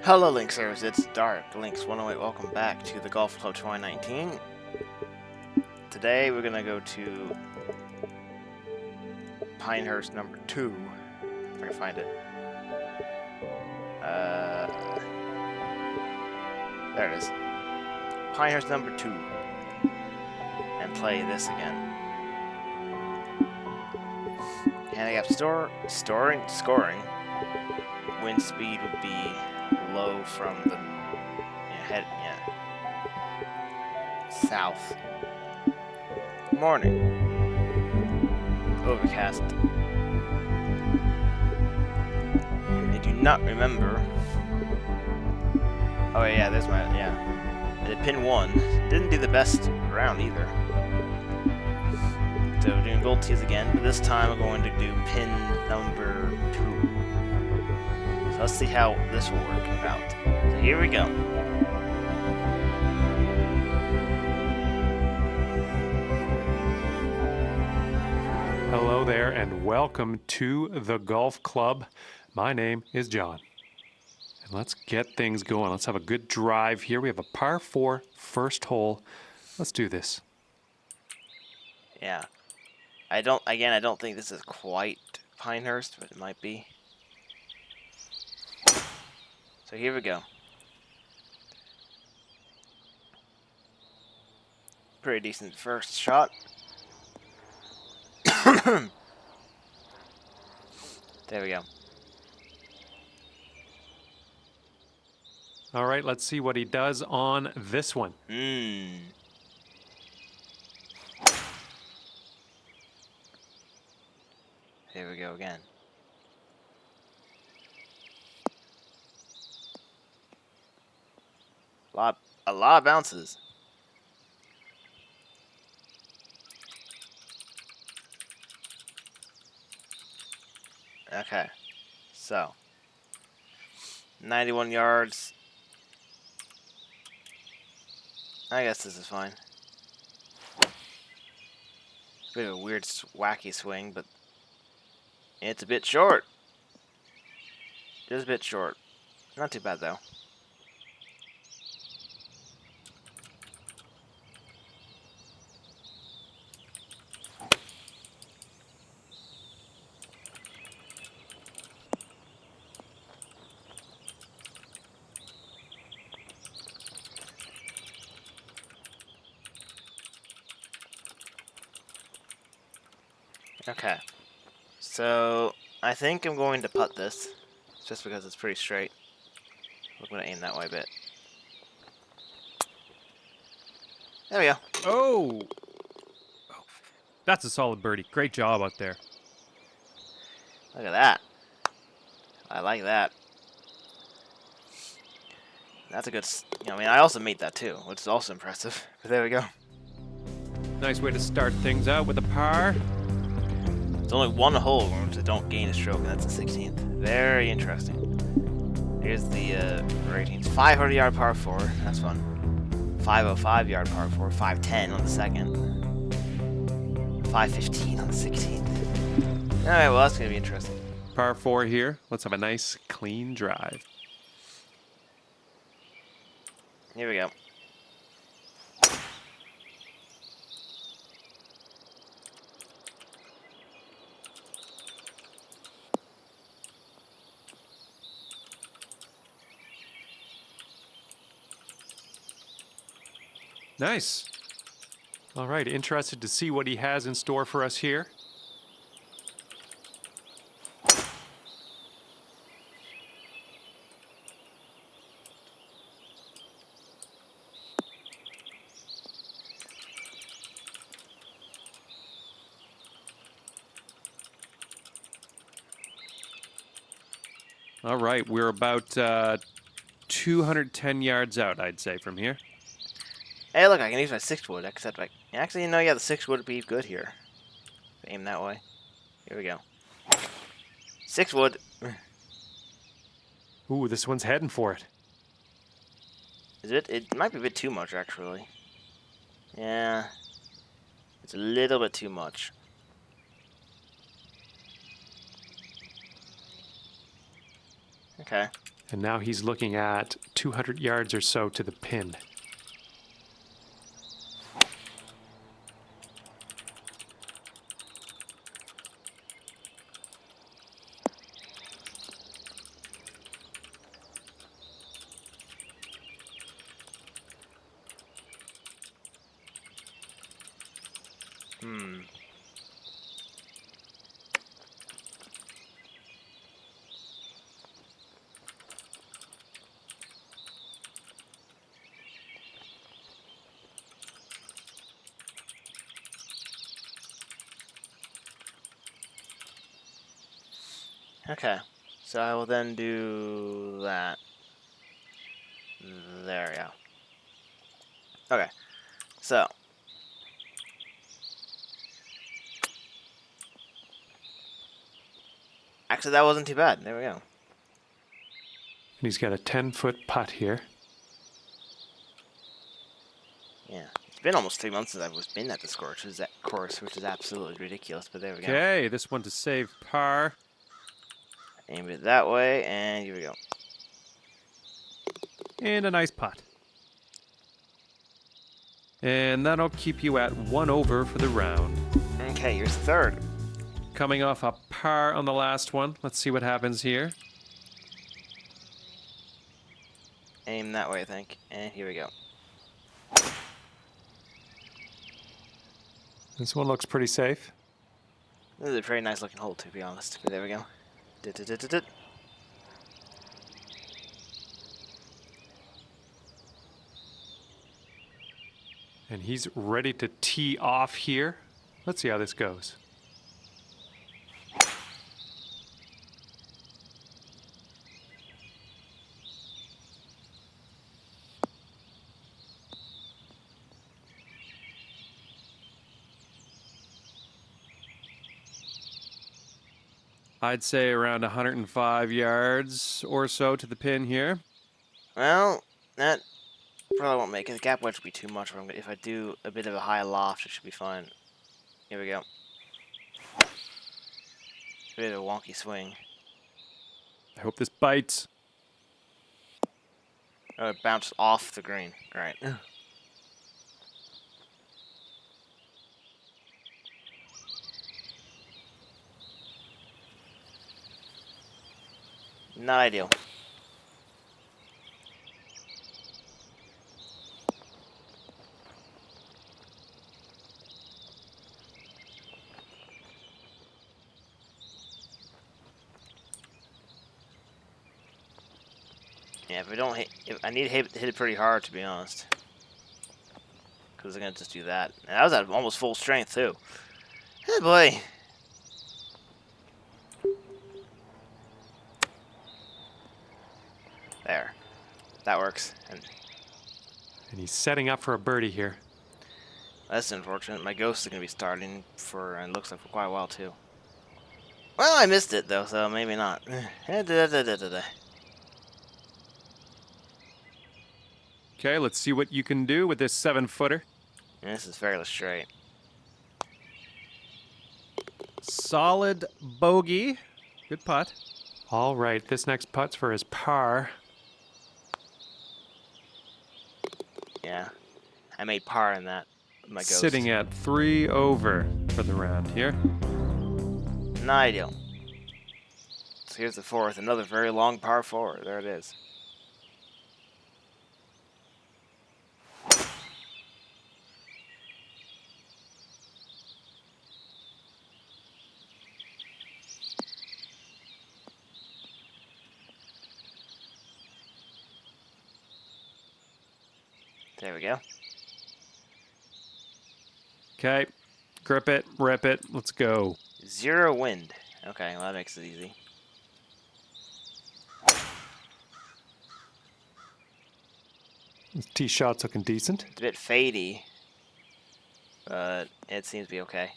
Hello Linksters, it's Dark, Links108, welcome back to the Golf Club 2019. Today we're gonna go to Pinehurst number 2, if I can find it. There it is. Pinehurst number 2. And play this again. Handicap scoring. Wind speed would be low from the south. Morning. Overcast. I do not remember. Oh yeah, there's my I did pin 1. Didn't do the best round either. So we're doing gold tees again, but this time we're going to do pin number 2. So let's see how this will work out. So here we go. Hello there and welcome to the Golf Club. My name is John. And let's get things going. Let's have a good drive here. We have a par 4 first hole. Let's do this. Yeah. I don't think this is quite Pinehurst, but it might be. So here we go. Pretty decent first shot. There we go. All right, let's see what he does on this one. Here we go again. A lot of bounces. Okay, so 91 yards. I guess this is fine. Bit of a weird, wacky swing, but it's a bit short. Just a bit short. Not too bad though. Okay, so I think I'm going to putt this, just because it's pretty straight. I'm going to aim that way a bit. There we go. Oh, that's a solid birdie. Great job out there. Look at that. I like that. That's a good, I also made that too, which is also impressive. But there we go. Nice way to start things out with a par. It's only one hole which I don't gain a stroke, and that's the 16th. Very interesting. Here's the ratings. 500-yard par 4. That's fun. 505-yard par 4. 510 on the second. 515 on the 16th. Alright, well, that's going to be interesting. Par 4 here. Let's have a nice, clean drive. Here we go. Nice. All right, interested to see what he has in store for us here. All right, we're about 210 yards out, I'd say, from here. Hey, look, I can use my 6-wood, except actually, the 6-wood would be good here. Aim that way. Here we go. 6-wood. Ooh, this one's heading for it. Is it? It might be a bit too much, actually. Yeah. It's a little bit too much. Okay. And now he's looking at 200 yards or so to the pin. Okay, so I will then do that. There we go. Okay, so actually that wasn't too bad. There we go. And he's got a 10-foot putt here. Yeah, it's been almost 3 months since I've been at this course, which is absolutely ridiculous. But there we go. Okay, this one to save par. Aim it that way, and here we go. And a nice putt. And that'll keep you at 1 over for the round. Okay, here's the third. Coming off a par on the last one. Let's see what happens here. Aim that way, I think. And here we go. This one looks pretty safe. This is a very nice looking hole, to be honest. But there we go. Dit. And he's ready to tee off here. Let's see how this goes. I'd say around 105 yards or so to the pin here. Well, that probably won't make it. The gap wedge will be too much. If I do a bit of a high loft, it should be fine. Here we go. A bit of a wonky swing. I hope this bites. Oh, it bounced off the green. Right. Not ideal. Yeah, if we don't hit, I need to hit it pretty hard, to be honest. Because I'm gonna just do that. And that was at almost full strength too. Hey boy. There. That works. And And he's setting up for a birdie here. that's unfortunate. My ghost is gonna be starting for, and looks like for quite a while too. Well, I missed it though, so maybe not. Okay, let's see what you can do with this 7-footer. This is fairly straight. Solid bogey. Good putt. All right, this next putt's for his par. Yeah. I made par in that. My ghost. Sitting at 3 over for the round here. Not ideal. So here's the fourth. Another very long par 4. There it is. There we go. Okay, grip it, rip it, let's go. 0 wind. Okay, well that makes it easy. This tee shot's looking decent. It's a bit fadey, but it seems to be okay.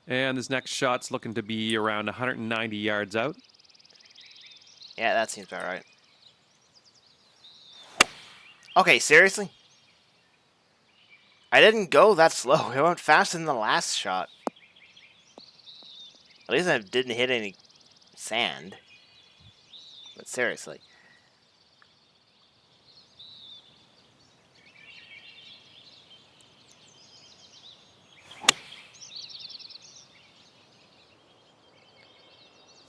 And this next shot's looking to be around 190 yards out. Yeah, that seems about right. Okay, seriously? I didn't go that slow. I went faster than the last shot. At least I didn't hit any sand. But seriously.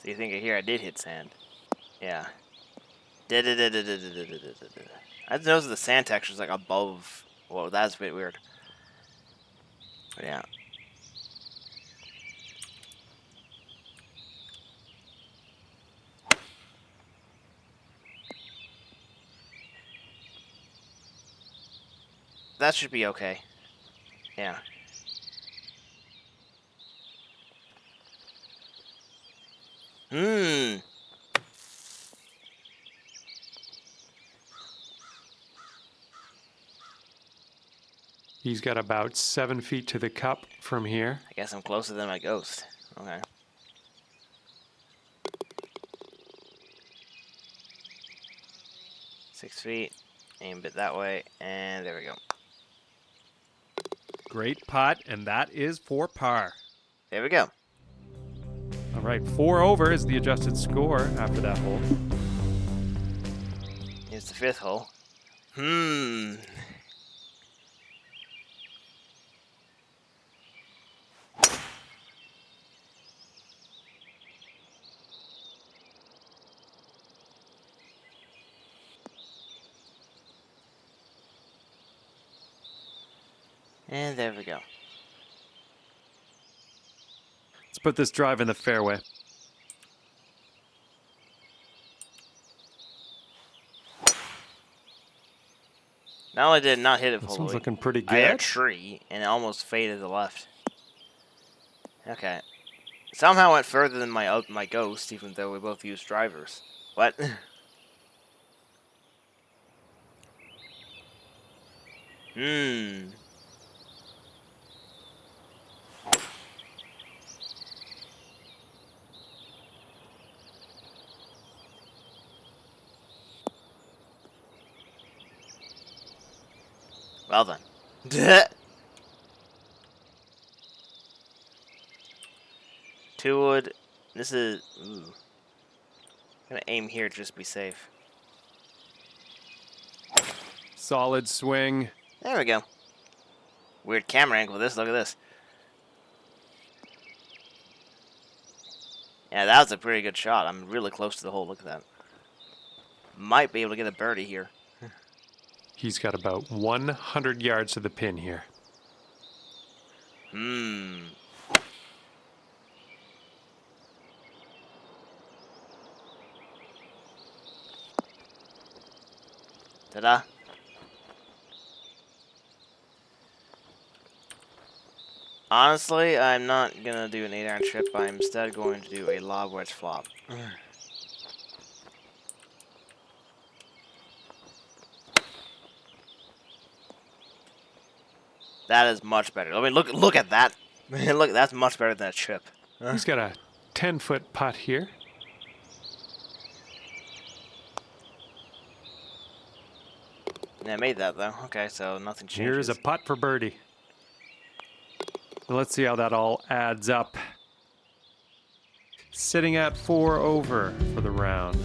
So you think here I did hit sand? Yeah. I just noticed the sand texture is like above. Whoa, that's a bit weird. But yeah. That should be okay. Yeah. Hmm. He's got about 7 feet to the cup from here. I guess I'm closer than my ghost. Okay. Six feet. Aim a bit that way. And there we go. Great putt, and that is for par. There we go. All right, 4 over is the adjusted score after that hole. Here's the fifth hole. Hmm. And there we go. Let's put this drive in the fairway. Not only did it not hit it This fully, one's looking pretty I hit a good. tree and it almost faded to the left. Okay. Somehow went further than my ghost, even though we both used drivers. What? Hmm. Well done. 2 wood. This is. Ooh. I'm gonna aim here just to be safe. Solid swing. There we go. Weird camera angle with this. Look at this. Yeah, that was a pretty good shot. I'm really close to the hole. Look at that. Might be able to get a birdie here. He's got about 100 yards to the pin here. Hmm. Ta-da. Honestly, I'm not gonna do an 8-iron chip. I'm instead going to do a lob wedge flop. That is much better. I mean, look at that. Look, that's much better than a chip. He's got a 10-foot putt here. Yeah, I made that though. Okay, so nothing changes. Here's a putt for birdie. Let's see how that all adds up. Sitting at 4 over for the round.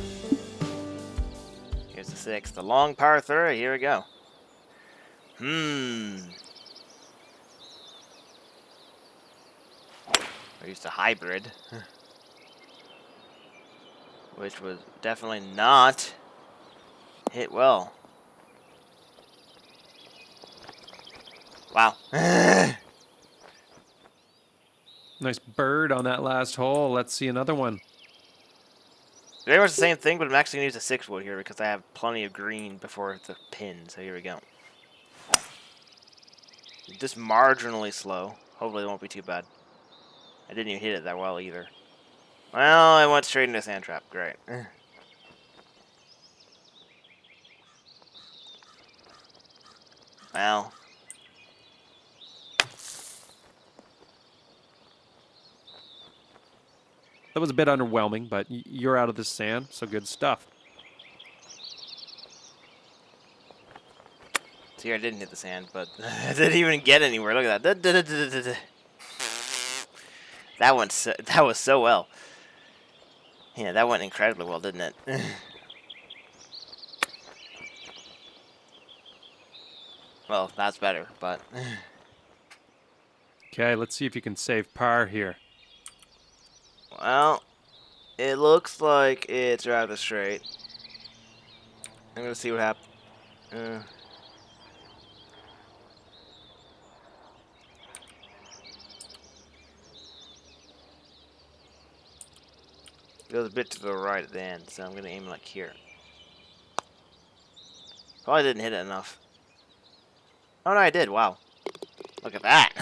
Here's the 6th. The long par 3. Here we go. I used a hybrid. Which was definitely not hit well. Wow. Nice bird on that last hole. Let's see another one. Very much the same thing, but I'm actually going to use a 6 wood here because I have plenty of green before the pin. So here we go. Just marginally slow. Hopefully it won't be too bad. I didn't even hit it that well either. Well, I went straight into a sand trap. Great. Well. That was a bit underwhelming, but you're out of the sand, so good stuff. See, I didn't hit the sand, but I didn't even get anywhere. Look at that. That went that was so well. Yeah, that went incredibly well, didn't it? Well, that's better, but Okay, let's see if you can save par here. well, it looks like it's rather straight. I'm gonna see what happens. It goes a bit to the right at the end, so I'm gonna aim like here. Probably didn't hit it enough. Oh no, I did. Wow, look at that.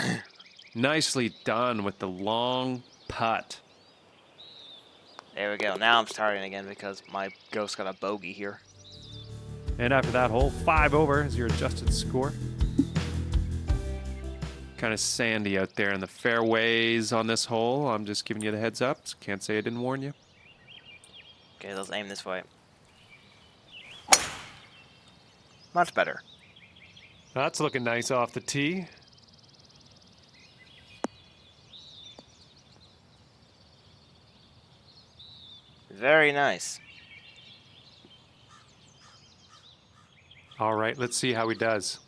Nicely done with the long putt. There we go. Now I'm starting again because my ghost got a bogey here. And after that hole, 5 over is your adjusted score. Kind of sandy out there in the fairways on this hole. I'm just giving you the heads up. Can't say I didn't warn you. Okay, let's aim this way. Much better. That's looking nice off the tee. Very nice. All right, let's see how he does.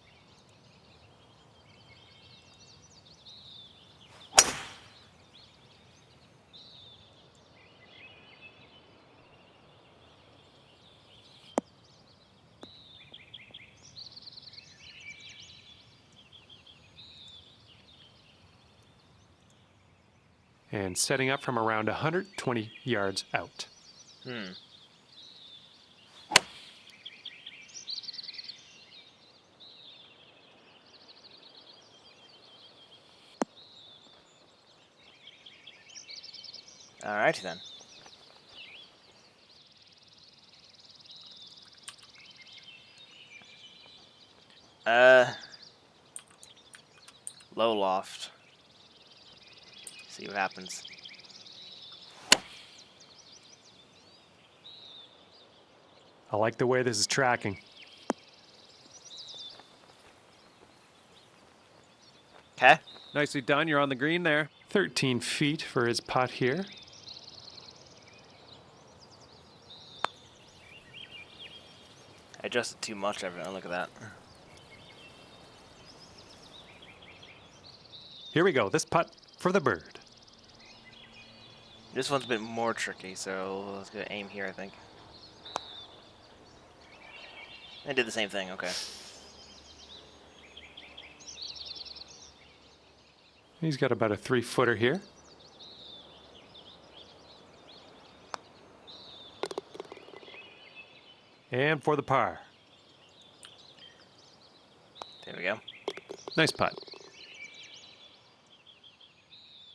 And setting up from around 120 yards out. Alrighty then. Low loft. See what happens. I like the way this is tracking. Okay. Nicely done. You're on the green there. 13 feet for his putt here. I adjusted too much, everyone. Look at that. Here we go. This putt for the bird. This one's a bit more tricky, so let's go aim here, I think. I did the same thing, okay. He's got about a 3-footer here. And for the par. There we go. Nice putt.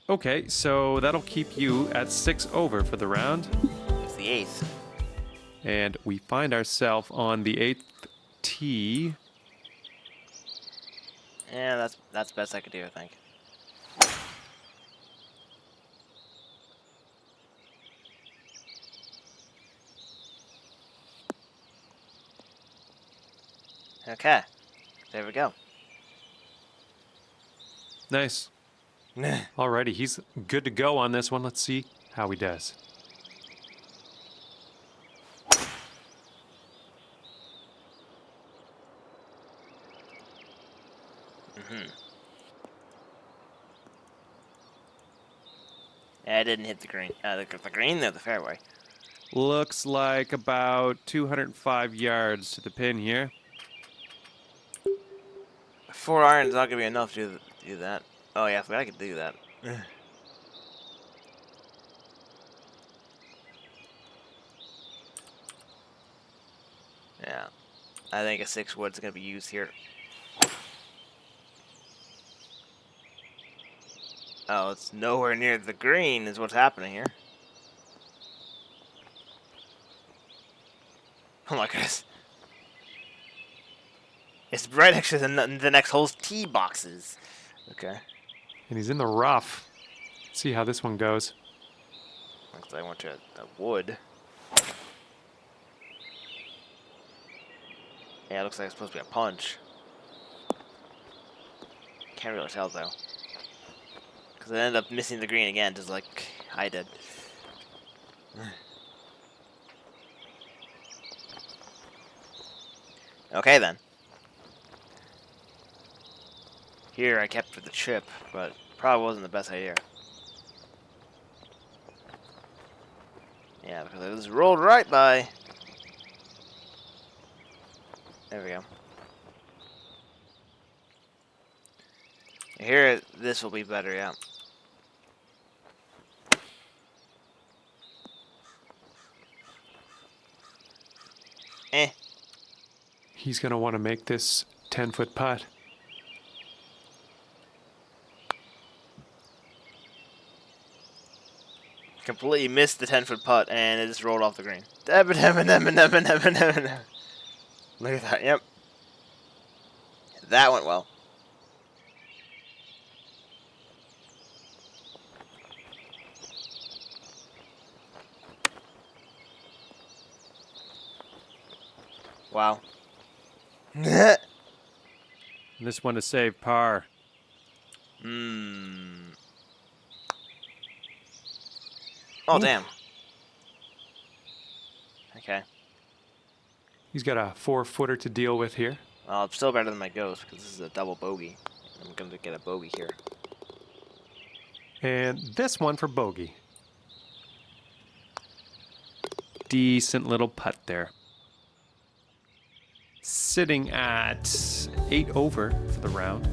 Okay, so that'll keep you at 6 over for the round. It's the 8th. And we find ourselves on the 8th tee. Yeah, that's the best I could do, I think. Okay. There we go. Nice. Alrighty, he's good to go on this one. Let's see how he does. Yeah, I didn't hit the green. The green or the fairway. Looks like about 205 yards to the pin here. 4 iron's not gonna be enough to do that. Oh yeah, I forgot I could do that. Yeah, I think a 6 wood's gonna be used here. Oh, it's nowhere near the green is what's happening here. Oh my goodness. It's right next to the next hole's tee boxes. Okay. And he's in the rough. Let's see how this one goes. Looks like I went to a wood. Yeah, it looks like it's supposed to be a punch. Can't really tell though. Because I ended up missing the green again, just like I did. Okay then. Here I kept for the chip, but probably wasn't the best idea. Yeah, because it was rolled right by. There we go. Here, this will be better, yeah. Eh. He's going to want to make this 10-foot putt. Completely missed the 10-foot putt, and it just rolled off the green. Look at that, yep. That went well. Wow. This one to save par. Oh, Ooh. damn. Okay. He's got a 4-footer to deal with here. Well, it's still better than my ghost, because this is a double bogey. I'm going to get a bogey here. And this one for bogey. Decent little putt there. Sitting at 8 over for the round.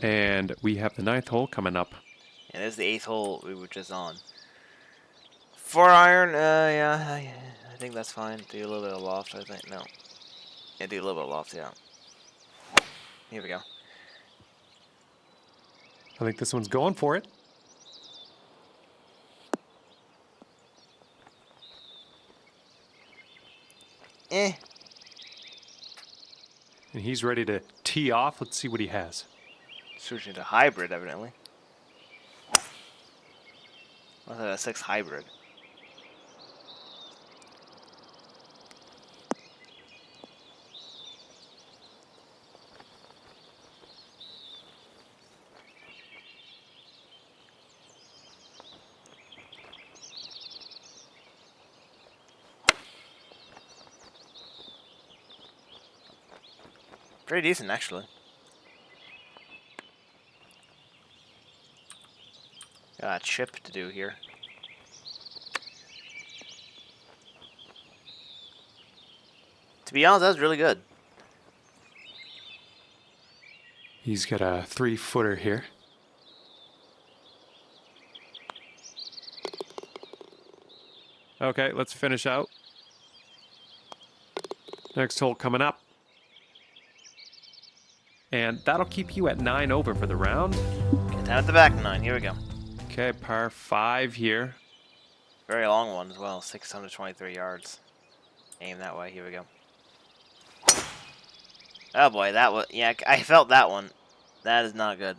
And we have the 9th hole coming up. And there's the 8th hole we were just on. 4-iron, yeah, I think that's fine. Do a little bit of loft, I think. No. Yeah, do a little bit of loft, yeah. Here we go. I think this one's going for it. Eh. And he's ready to tee off. Let's see what he has. Switching to hybrid, evidently. What's that, a 6 hybrid? Pretty decent, actually. Got a chip to do here. To be honest, that was really good. He's got a 3-footer here. Okay, let's finish out. Next hole coming up. And that'll keep you at 9 over for the round. Get down at the back 9. Here we go. Okay, par 5 here. Very long one as well. 623 yards. Aim that way. Here we go. Oh boy, that was... Yeah, I felt that one. That is not good.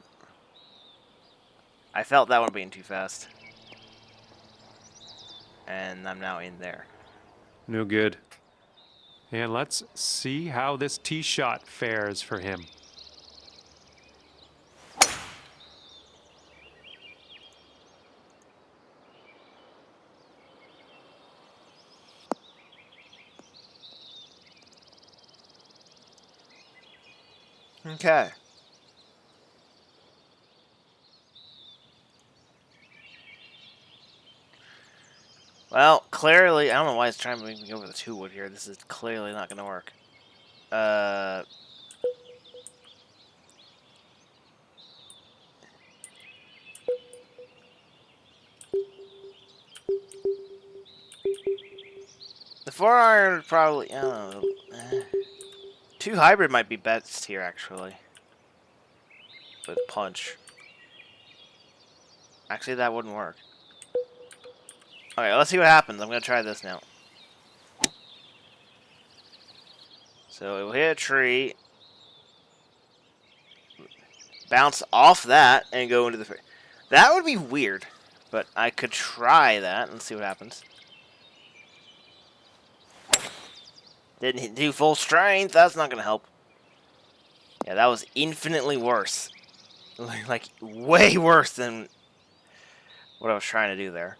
I felt that one being too fast. And I'm now in there. No good. And let's see how this tee shot fares for him. Okay. Well, clearly, I don't know why it's trying to make me over the 2-wood here. This is clearly not going to work. The 4-iron would probably, I don't know. 2 hybrid might be best here, actually. With punch. Actually, that wouldn't work. Okay, let's see what happens. I'm going to try this now. So it will hit a tree. Bounce off that and go into the... That would be weird. But I could try that and see what happens. Didn't do full strength. That's not going to help. Yeah, that was infinitely worse. Like way worse than what I was trying to do there.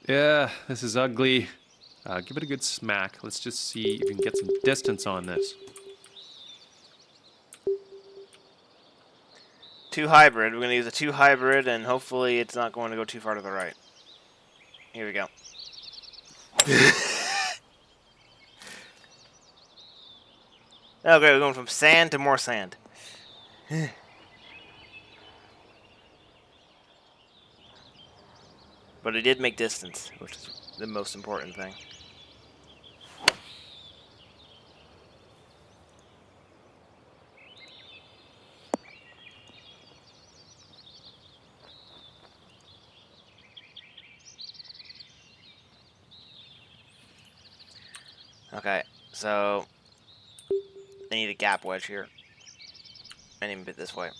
Yeah, this is ugly. Give it a good smack. Let's just see if you can get some distance on this. 2 hybrid. We're going to use a 2 hybrid, and hopefully it's not going to go too far to the right. Here we go. Oh, great. We're going from sand to more sand. But it did make distance, which is the most important thing. Okay, so I need a gap wedge here. I need a bit this way.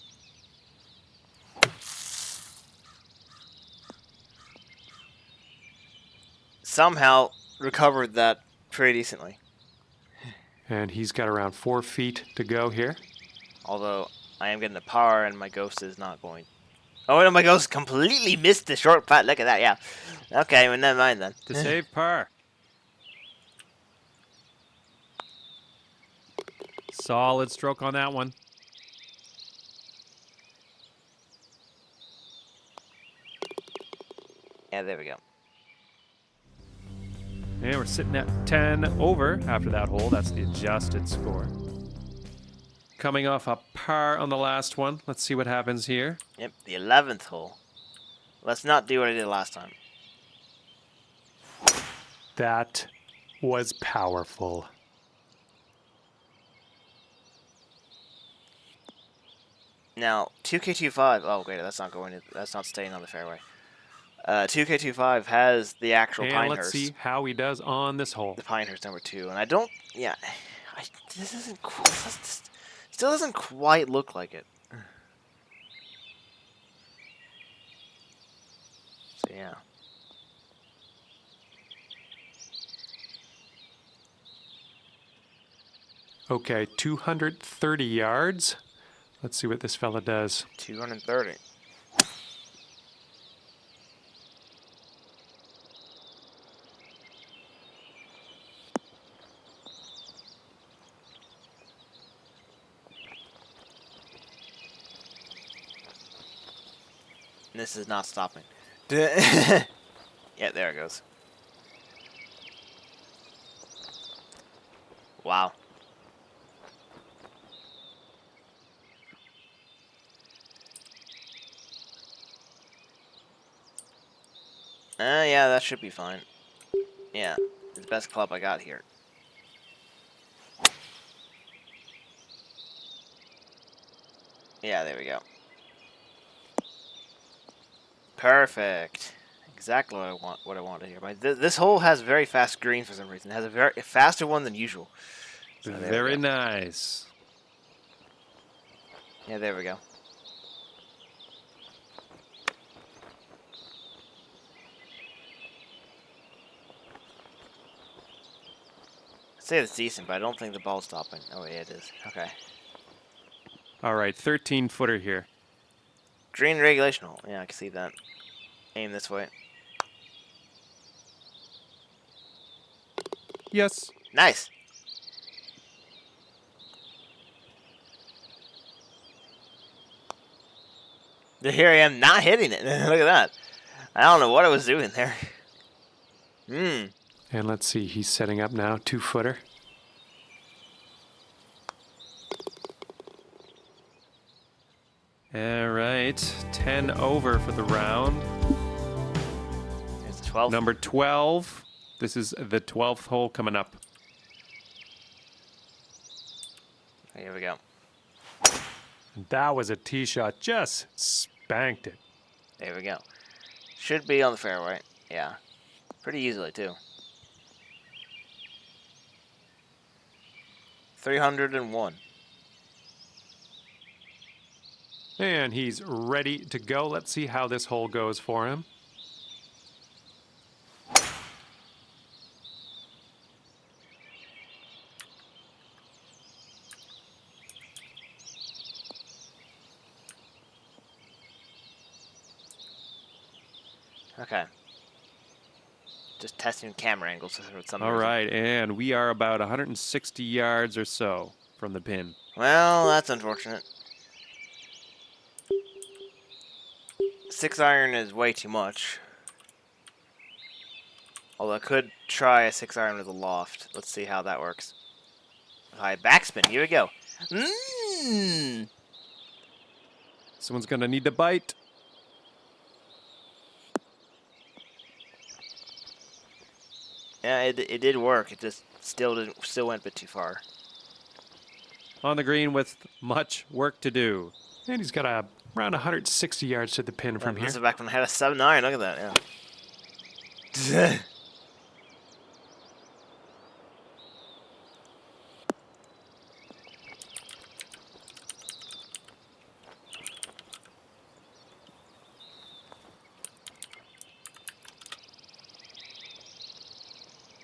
Somehow recovered that pretty decently. And he's got around 4 feet to go here. Although I am getting the power and my ghost is not going. Oh no, my ghost completely missed the short putt. Look at that, yeah. Okay, well, never mind then. To save par. Solid stroke on that one. Yeah, there we go. And we're sitting at 10 over after that hole. That's the adjusted score. Coming off a par on the last one. Let's see what happens here. Yep, the 11th hole. Let's not do what I did last time. That was powerful. Now, 2K25. Oh, wait, that's not going. That's not staying on the fairway. 2K25 has the actual And Pinehurst. let's see how he does on this hole. The Pinehurst number 2, and I don't. Yeah, this isn't. This still doesn't quite look like it. So yeah. Okay, 230 yards. Let's see what this fella does. 230. This is not stopping. Yeah, there it goes. Wow. Yeah, that should be fine. Yeah, it's the best club I got here. Yeah, there we go. Perfect. Exactly what I want. What I wanted here. But this hole has very fast green for some reason. It has a very faster one than usual. So Very nice. Yeah, there we go. I'd say it's decent, but I don't think the ball's stopping. Oh, yeah, it is. Okay. All right, 13-footer here. Green regulation hole. Yeah, I can see that. Aim this way. Yes. Nice. Here I am not hitting it. Look at that. I don't know what I was doing there. And let's see, he's setting up now, 2-footer. All right, 10 over for the round. Here's the 12th. Number 12. This is the 12th hole coming up. Here we go. That was a tee shot, just spanked it. There we go. Should be on the fairway. Yeah. Pretty easily, too. 301. And he's ready to go. Let's see how this hole goes for him. Okay. Just testing camera angles for some All reason. right, and we are about 160 yards or so from the pin. Well, that's unfortunate. 6-iron is way too much. Although I could try a 6-iron with a loft. Let's see how that works. High backspin. Here we go. Mmm. Someone's going to need to bite. Yeah, it did work. It just still went a bit too far. On the green with much work to do. And he's got around 160 yards to the pin from here. This is back when I had a 7-iron. Look at that. Yeah.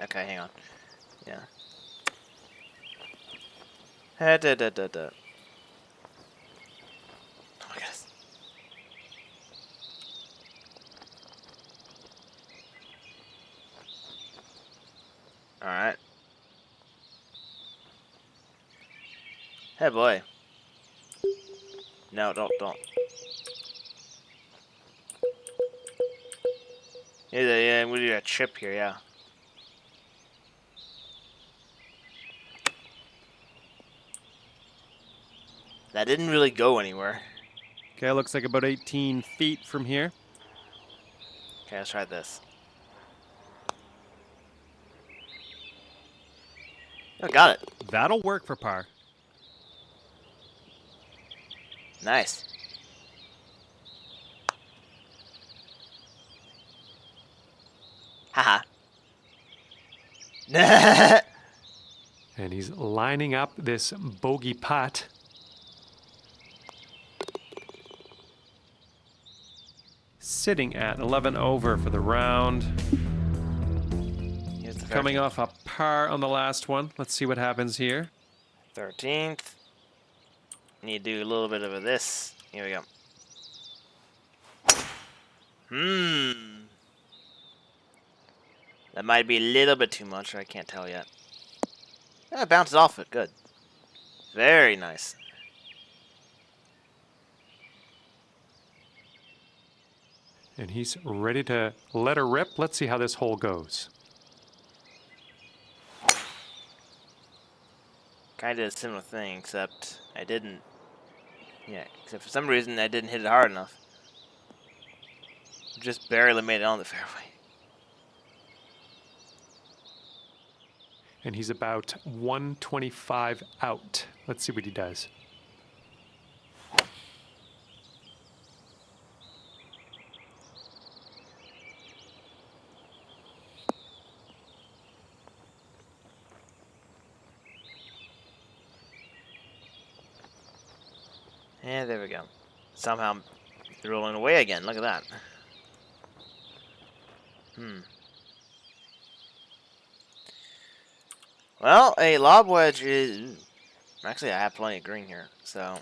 Okay, hang on. Yeah. Da. Oh my goodness. Alright. Hey boy. No, don't. Yeah, we do a chip here, yeah. That didn't really go anywhere. Okay, looks like about 18 feet from here. Okay, let's try this. Oh, got it. That'll work for par. Nice. Haha. And he's lining up this bogey putt. Sitting at 11 over for the round. Here's the Coming off a par on the last one. Let's see what happens here. 13th. Need to do a little bit of this. Here we go. That might be a little bit too much. I can't tell yet. Yeah, it bounces off it. Good. Very nice. And he's ready to let her rip. Let's see how this hole goes. Kind of a similar thing, except I didn't. Yeah, except for some reason I didn't hit it hard enough. Just barely made it on the fairway. And he's about 125 out. Let's see what he does. And there we go. Somehow rolling away again. Look at that. Well, a lob wedge is... Actually, I have plenty of green here, so...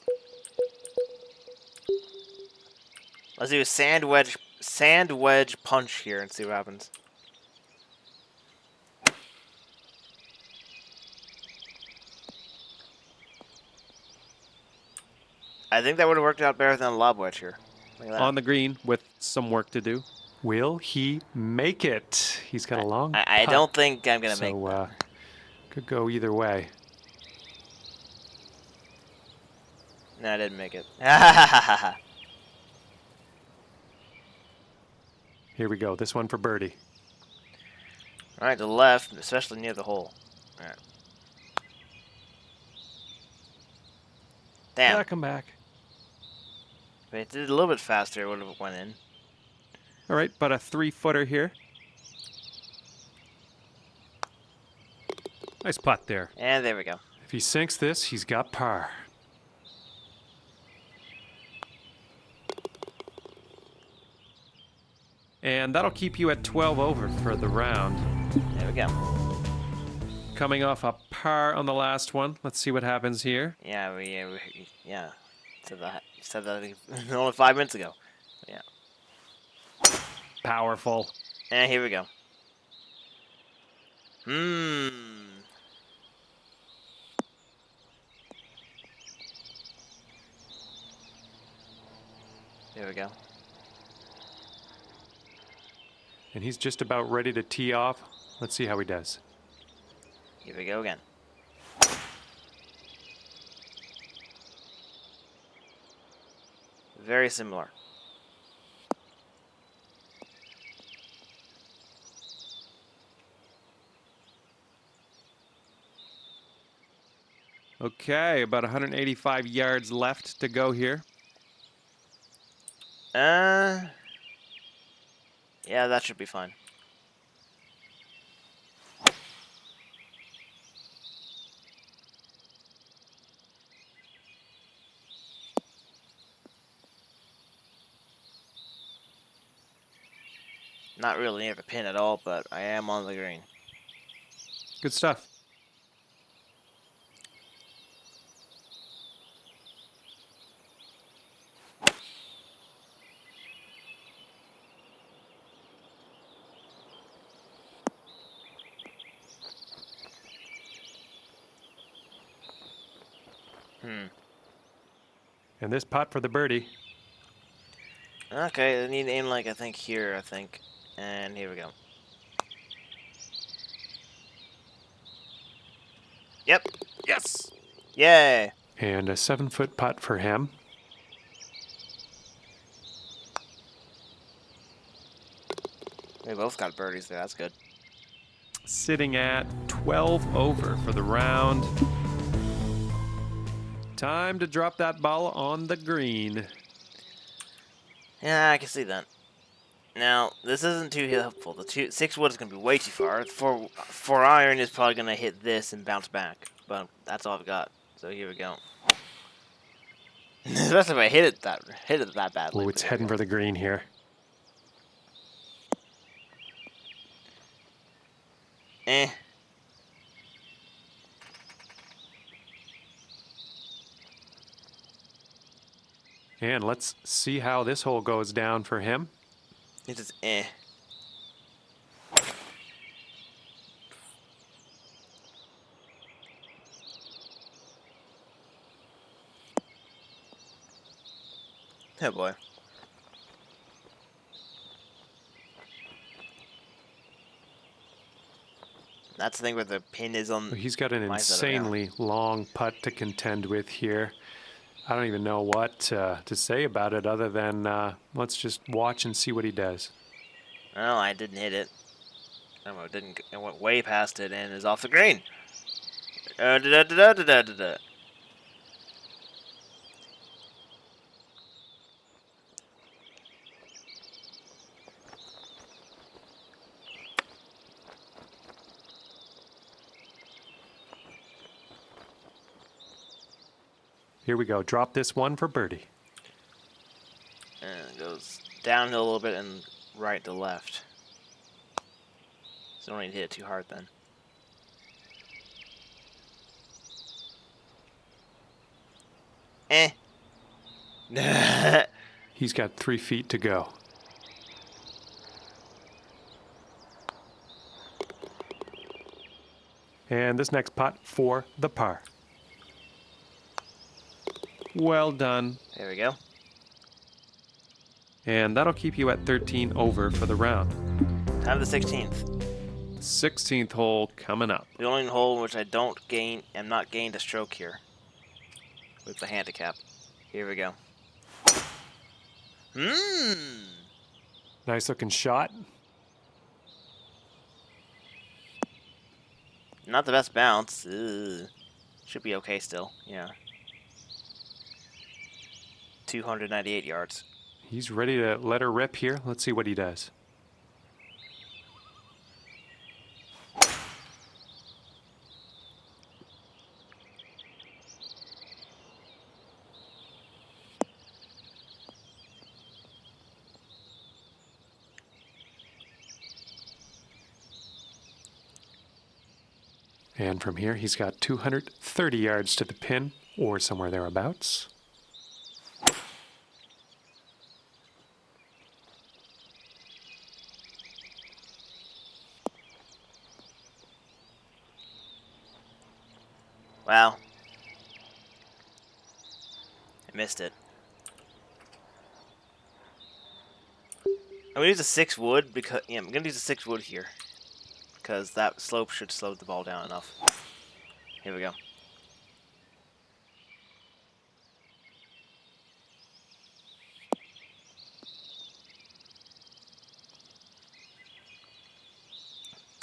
Let's do a sand wedge punch here and see what happens. I think that would have worked out better than a lob wedge here. Look at that. On the green with some work to do. Will he make it? He's got a long I putt, don't think I'm going to make so could go either way. No, I didn't make it. Here we go. This one for birdie. Alright, to the left, especially near the hole. Alright. Damn. Yeah, come back. If it did a little bit faster, it would have went in. All right, about a 3-footer here. Nice putt there. And there we go. If he sinks this, he's got par. And that'll keep you at 12 over for the round. There we go. Coming off a par on the last one. Let's see what happens here. Yeah, yeah. Said that only 5 minutes ago. Yeah. Powerful. And here we go. There we go. And he's just about ready to tee off. Let's see how he does. Here we go again. Very similar. Okay, about 185 yards left to go here. Yeah, that should be fine. Not really near the pin at all, but I am on the green. Good stuff. And this putt for the birdie. Okay, I need to aim like I think here, and here we go. Yep. Yes! Yay! And a 7-foot putt for him. We both got birdies there, that's good. Sitting at 12 over for the round. Time to drop that ball on the green. Yeah, I can see that. Now, this isn't too helpful. The 6 wood is going to be way too far. 4 iron is probably going to hit this and bounce back. But that's all I've got. So here we go. Especially if I hit it that badly. Oh, it's heading for the green here. Eh. And let's see how this hole goes down for him. It's just eh. Oh boy. That's the thing where the pin is on. He's got an my side of the insanely long putt to contend with here. I don't even know what to say about it other than let's just watch and see what he does. Well, I didn't hit it. No, it didn't. It went way past it and is off the green. Da-da-da-da-da-da-da. Here we go. Drop this one for birdie. And it goes downhill a little bit and right to left. So don't need to hit it too hard then. Eh. He's got 3 feet to go. And this next putt for the par. Well done. There we go. And that'll keep you at 13 over for the round. Time the 16th. 16th hole coming up. The only hole in which I am not gained a stroke here. With the handicap. Here we go. Nice looking shot. Not the best bounce. Ugh. Should be okay still. Yeah. 298 yards. He's ready to let her rip here. Let's see what he does. And from here, he's got 230 yards to the pin, or somewhere thereabouts. Well, I missed it. I'm gonna use a 6 wood because I'm gonna use a 6 wood here because that slope should slow the ball down enough. Here we go.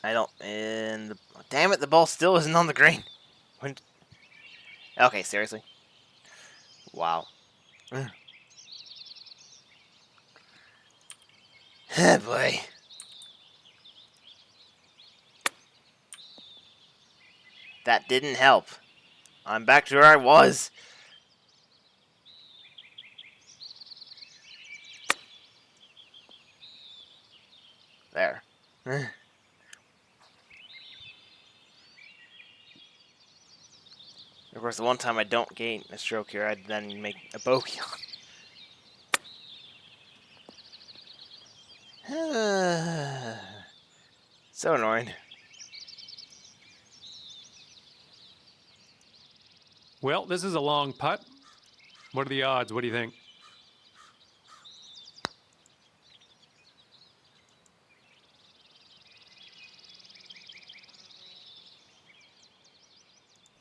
I don't. And damn it, the ball still isn't on the green. Okay, seriously. Wow. Oh boy. That didn't help. I'm back to where I was. There. Of course, the one time I don't gain a stroke here, I'd then make a bogey on. So annoying. Well, this is a long putt. What are the odds? What do you think?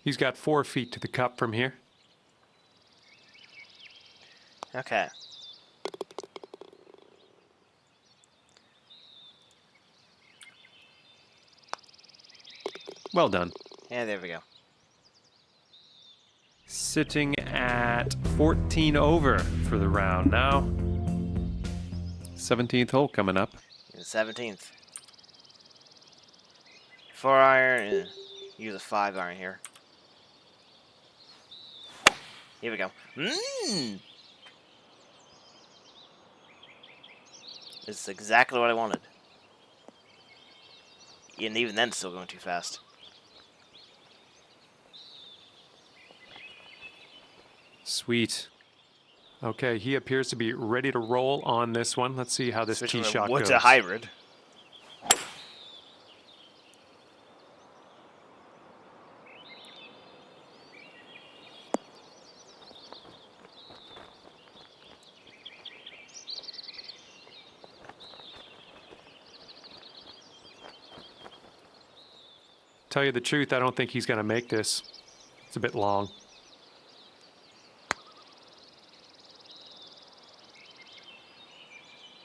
He's got 4 feet to the cup from here. Okay. Well done. Yeah, there we go. Sitting at 14 over for the round now. 17th hole coming up. The 17th. 4 iron. Use a 5 iron here. Here we go. This is exactly what I wanted. And even then, it's still going too fast. Sweet. Okay, he appears to be ready to roll on this one. Let's see how this tee shot What's goes. a hybrid? Tell you the truth, I don't think he's going to make this. It's a bit long.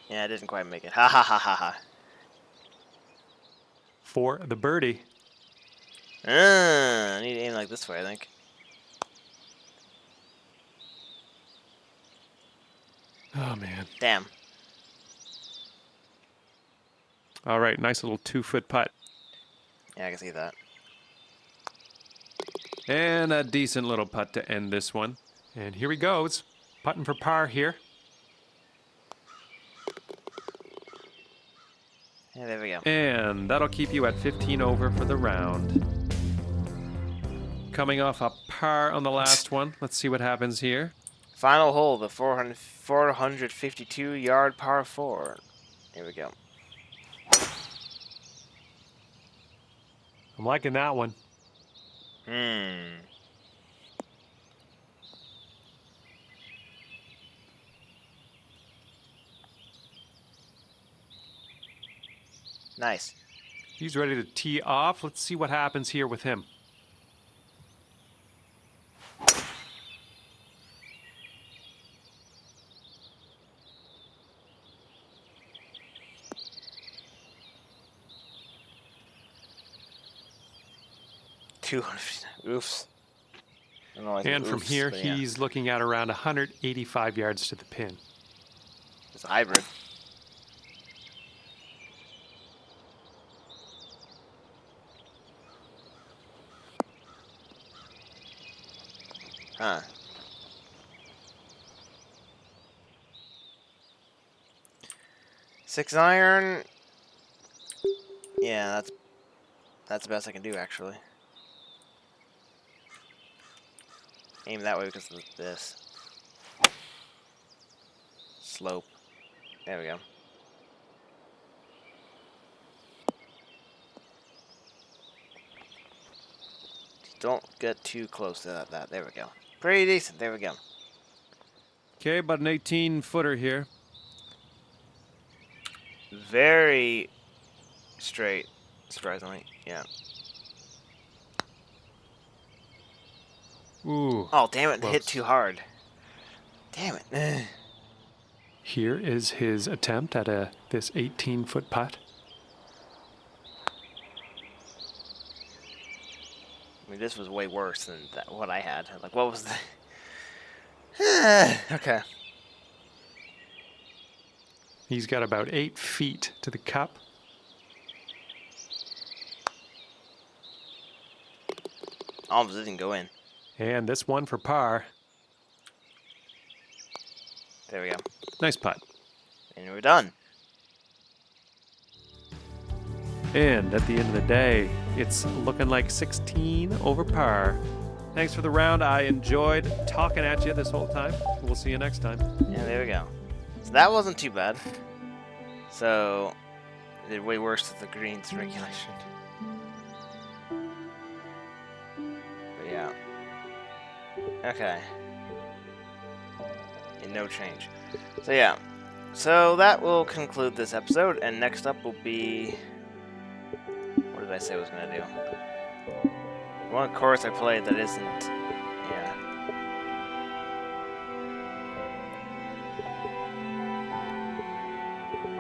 Yeah, I didn't quite make it. Ha ha ha ha ha. For the birdie. I need to aim like this way, I think. Oh, man. Damn. All right, nice little 2-foot putt. Yeah, I can see that. And a decent little putt to end this one. And here he goes. Putting for par here. Yeah, there we go. And that'll keep you at 15 over for the round. Coming off a par on the last one. Let's see what happens here. Final hole, the 452-yard par 4. Here we go. I'm liking that one. Nice. He's ready to tee off. Let's see what happens here with him. Oofs. And from here, he's looking at around 185 yards to the pin. It's a hybrid. Huh. Six iron. Yeah, that's the best I can do, actually. aim that way because of this slope. There we go. Don't get too close to that. There we go. Pretty decent. There we go. Okay, about an 18-footer here. Very straight, surprisingly. Yeah. Ooh. Oh, damn it. Close. Hit too hard. Damn it. Here is his attempt at this 18-foot putt. I mean, this was way worse than what I had. Like, what was the... Okay. He's got about 8 feet to the cup. Almost didn't go in. And this one for par. There we go. Nice putt. And we're done. And at the end of the day, it's looking like 16 over par. Thanks for the round. I enjoyed talking at you this whole time. We'll see you next time. Yeah, there we go. So that wasn't too bad. So, I did way worse with the greens regulation. But yeah. Okay. And no change. So yeah. So that will conclude this episode, and next up will be... What did I say I was going to do? One course I played that isn't... Yeah.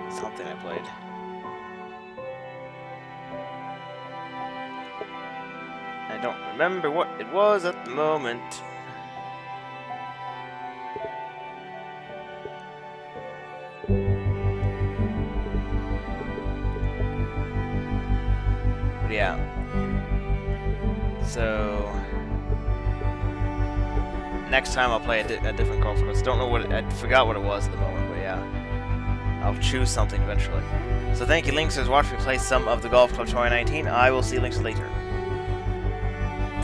Something I played. I don't remember what it was at the moment. But yeah. So next time I'll play a different golf course. Don't know what I forgot what it was at the moment, but yeah. I'll choose something eventually. So thank you, Links, for watching me play some of the Golf Club 2019. I will see you Links later.